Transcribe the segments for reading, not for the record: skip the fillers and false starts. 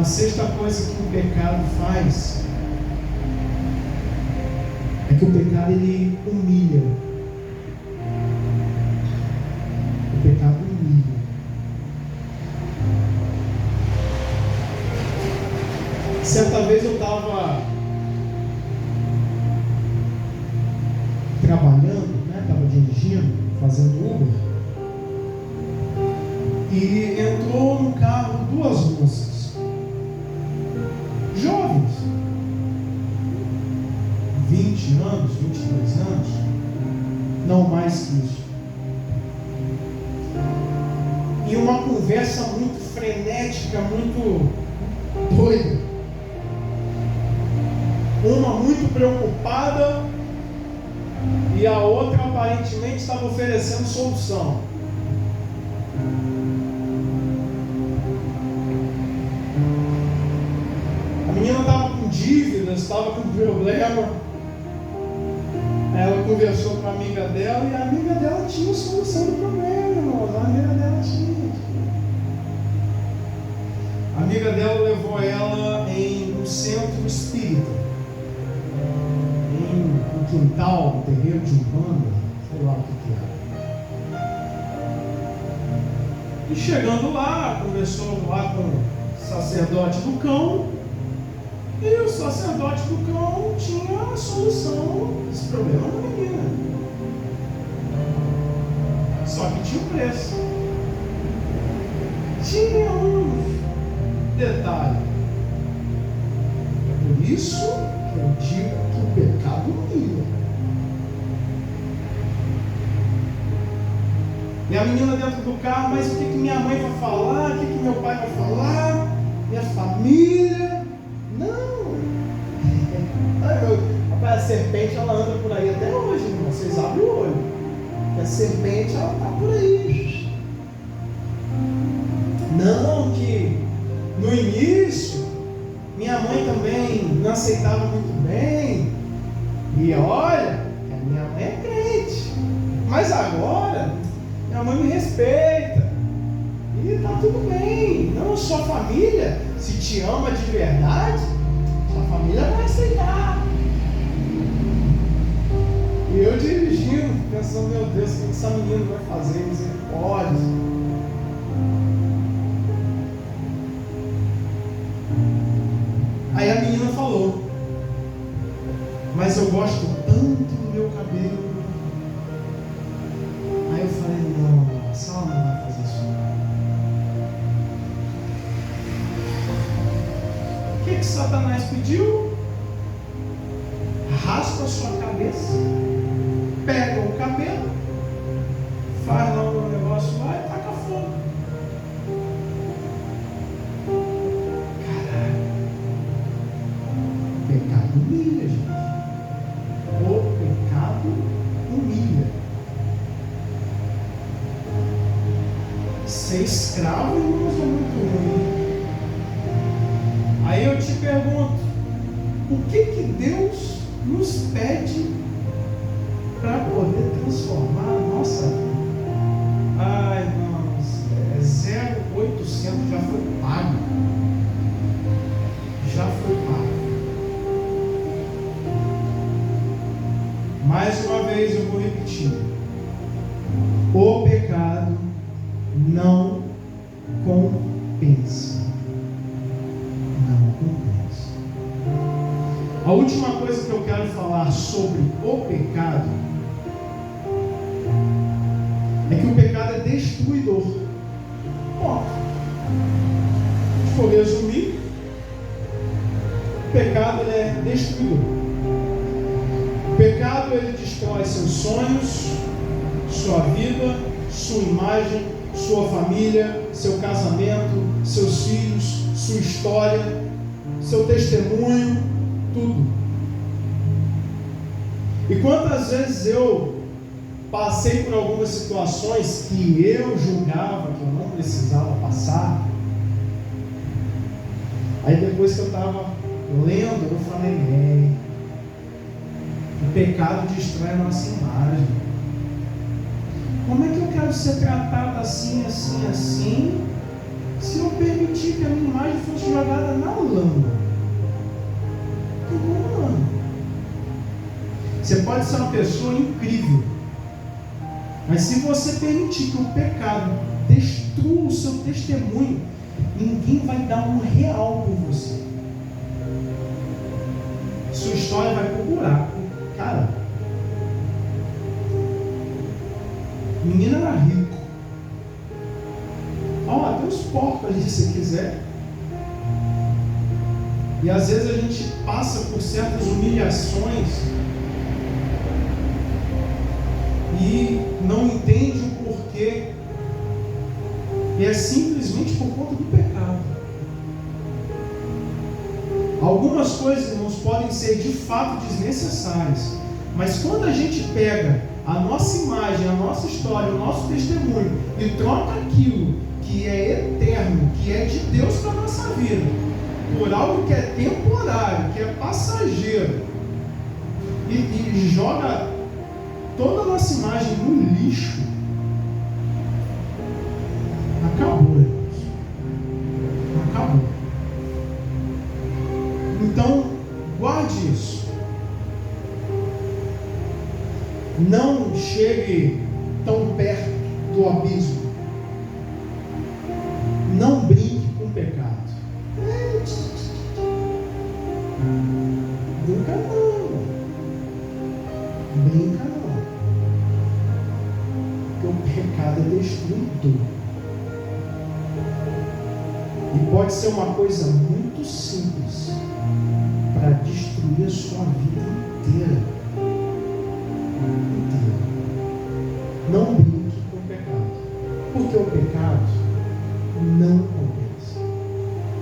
Uma sexta coisa que o pecado faz é que o pecado ele humilha. O pecado humilha. Certa vez eu estava trabalhando, estava dirigindo, fazendo Uber, e entrou no carro duas moças, jovens, 20 anos, 22 anos, não mais que isso, e uma conversa muito frenética, muito doida. Uma muito preocupada e a outra aparentemente estava oferecendo solução. A menina estava com dívidas, estava com problema. Ela conversou com a amiga dela e a amiga dela tinha solução do problema, irmãos. A amiga dela tinha. A amiga dela levou ela em um centro espírita. No quintal, no terreiro de Umbanda, sei lá o que era. E chegando lá, conversou lá com o sacerdote do cão, e o sacerdote do cão tinha a solução desse problema da menina. Só que tinha um preço. Tinha um detalhe. É por isso que eu digo que o pecado humilha. E a menina dentro do carro, mas o que minha mãe vai falar? O que meu pai vai falar? Minha família? Não! A serpente ela anda por aí até hoje, irmão. Vocês abrem o olho. A serpente ela está por aí. Não, que no início minha mãe também não aceitava muito bem. E olha, minha mãe é crente. Mas agora, minha mãe me respeita. E tá tudo bem. Não, sua família, se te ama de verdade, sua família vai aceitar. E eu dirigindo, pensando, meu Deus, o que essa menina vai fazer? Misericórdia. Aí a menina falou, mas eu gosto tanto do meu cabelo. Aí eu falei, nossa, ela não vai fazer isso. O que Satanás pediu? Raspa a sua cabeça, pega o cabelo, faz lá o negócio lá e taca fogo. Humilha, gente. O pecado humilha. Ser escravo, irmãos, é muito ruim. Aí eu te pergunto, o que Deus nos pede para poder transformar a nossa vida? Ai, irmãos, 0,800 já foi pago. Já foi pago. Mais uma vez eu vou repetir. O pecado não compensa. Não compensa. A última coisa que eu quero falar sobre o pecado é que o pecado é destruidor. Bom, se for resumir, o pecado é destruidor. O pecado ele destrói seus sonhos, sua vida, sua imagem, sua família, seu casamento, seus filhos, sua história, seu testemunho, tudo. E quantas vezes eu passei por algumas situações que eu julgava que eu não precisava passar, aí depois que eu estava lendo, eu falei, o pecado destrói a nossa imagem. Como é que eu quero ser tratado assim, assim, assim, se eu permitir que a minha imagem fosse jogada anulando. Você pode ser uma pessoa incrível, mas se você permitir que o pecado destrua o seu testemunho, ninguém vai dar um real por você. Sua história vai pro buraco. Cara, o menino era rico. Ó, tem uns porcos ali se você quiser. E às vezes a gente passa por certas humilhações e não entende o porquê. E é simplesmente por conta do pecado. Algumas coisas, irmãos, podem ser de fato desnecessárias, mas quando a gente pega a nossa imagem, a nossa história, o nosso testemunho e troca aquilo que é eterno, que é de Deus para a nossa vida, por algo que é temporário, que é passageiro, e joga toda a nossa imagem no lixo, acabou, irmãos. Acabou. Então, guarde isso. Não chegue tão perto do abismo. Não brinque com o pecado. Brinca não. Brinca não. Porque o pecado é destruidor. E pode ser uma coisa muito simples para destruir a sua vida inteira. Não brinque com o pecado. Porque o pecado não compensa. O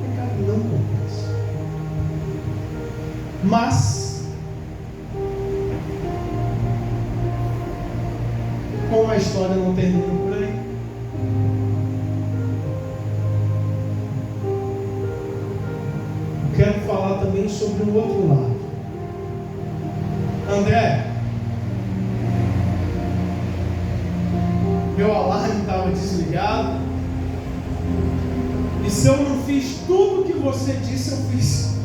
pecado não compensa. Mas, como a história não termina por aí, quero falar também sobre o outro lado. André, meu alarme estava desligado, e se eu não fiz tudo o que você disse, eu fiz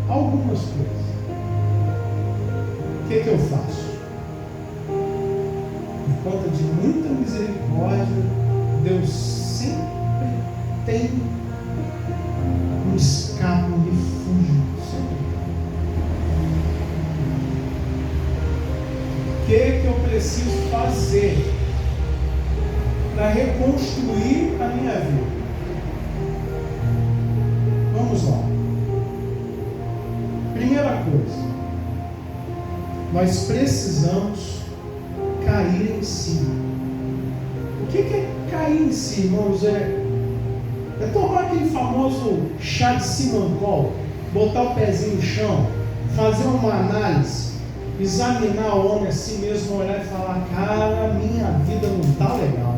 algumas coisas. O que eu faço? Por conta de muita misericórdia, Deus sempre tem um escape, um refúgio. O que eu preciso fazer para reconstruir a minha vida? Vamos lá. Primeira coisa, nós precisamos cair em si. O que é cair em si, irmãos? É tomar aquele famoso chá de Simancol, botar o pezinho no chão, fazer uma análise, examinar o homem a si mesmo, olhar e falar: cara, minha vida não está legal.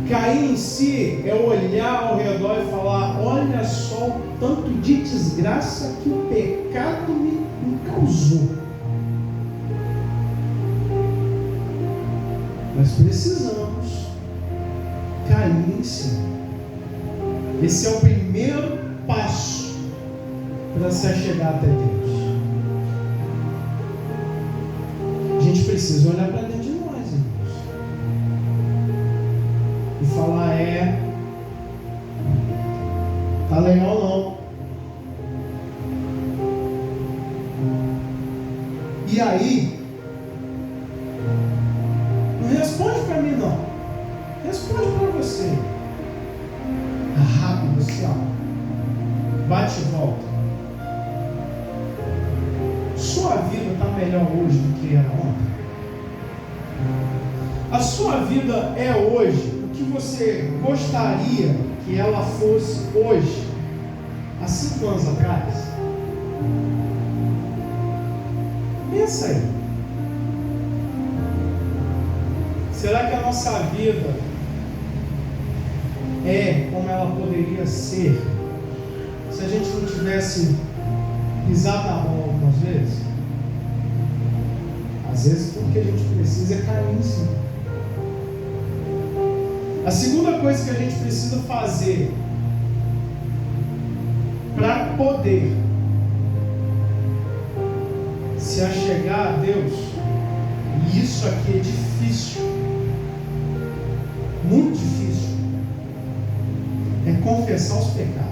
Cair em si é olhar ao redor e falar: olha só o tanto de desgraça que o pecado me causou. Nós precisamos cair em si. Esse é o primeiro passo para se achegar até Deus. A gente precisa olhar para dentro de nós, irmãos, e falar: tá legal não. E aí, não responde para mim não, responde para você. Rápido assim, ó, bate e volta. Sua vida está melhor hoje do que era ontem? A sua vida é hoje o que você gostaria que ela fosse hoje, há 5 anos atrás? Pensa aí. Será que a nossa vida é como ela poderia ser se a gente não tivesse pisado na mão algumas vezes? Às vezes tudo que a gente precisa é cair em si. A segunda coisa que a gente precisa fazer para poder se achegar a Deus. E isso aqui é difícil, muito difícil, é confessar os pecados.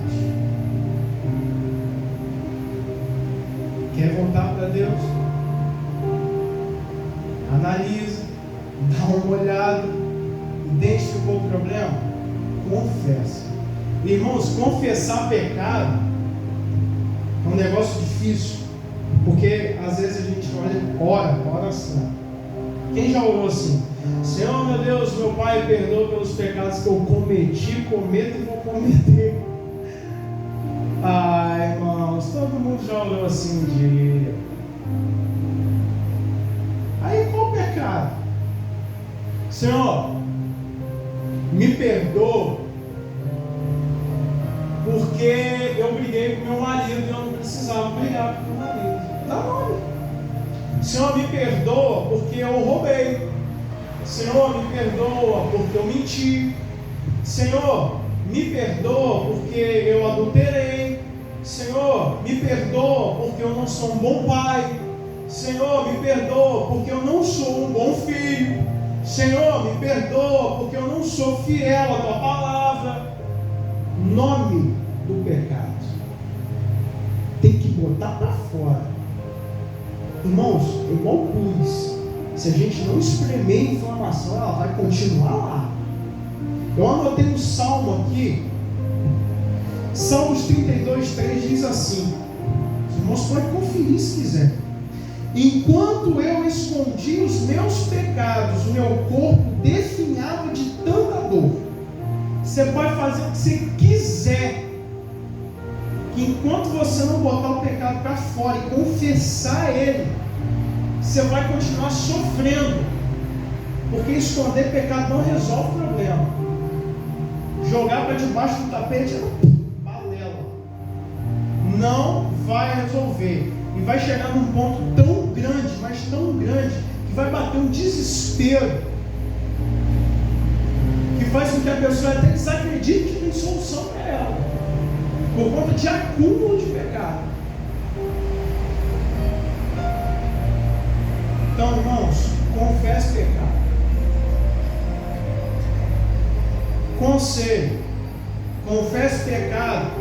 Quer voltar para Deus? Analisa, dá uma olhada, identificou o problema? Confessa. Irmãos, confessar pecado é um negócio difícil, porque às vezes a gente ora oração. Quem já orou assim? Senhor, meu Deus, meu Pai, perdoa pelos pecados que eu cometi, cometo e vou cometer. Ai, irmãos, todo mundo já orou assim um dia. Aí qual o pecado? Senhor, me perdoa porque eu briguei com meu marido e eu não precisava brigar com meu marido. Dá nome. Senhor, me perdoa porque eu roubei. Senhor, me perdoa porque eu menti. Senhor, me perdoa porque eu adulterei. Senhor, me perdoa porque eu não sou um bom pai. Senhor, me perdoa porque eu não sou um bom filho. Senhor, me perdoa porque eu não sou fiel à tua palavra. Nome do pecado tem que botar para fora. Irmãos, é igual pus. Se a gente não espremer a inflamação, ela vai continuar lá. Eu anotei um salmo aqui, Salmos 32:3 diz assim, os irmãos podem conferir se quiser: enquanto eu escondi os meus pecados, o meu corpo definhava de tanta dor. Você pode fazer o que você quiser, que enquanto você não botar o pecado para fora e confessar ele, você vai continuar sofrendo, porque esconder pecado não resolve o problema. Jogar para debaixo do tapete é balela, não vai resolver, e vai chegar num ponto tão grande, mas tão grande, que vai bater um desespero, que faz com que a pessoa até desacredite que tem solução para ela, por conta de acúmulo de pecado. Então, irmãos, confesse pecado. Conselho: confesse pecado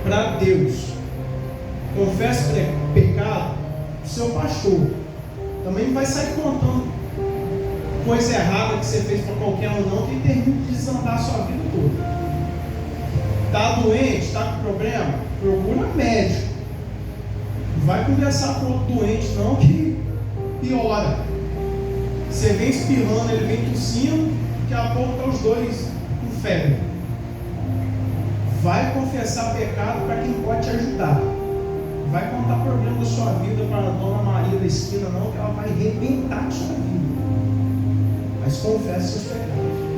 para Deus. Confesse pecado para o seu pastor. Também não vai sair contando coisa errada que você fez para qualquer um, não, que termina de desandar a sua vida toda. Está doente, está com problema? Procura médico. Não vai conversar com outro doente, não, que piora. Você vem espirrando, ele vem tossindo, daqui a pouco estão os dois com febre. Vai confessar pecado para quem pode te ajudar. Vai contar problema da sua vida para a dona Maria da esquina, não, que ela vai arrebentar a sua vida. Mas confesse seus pecados.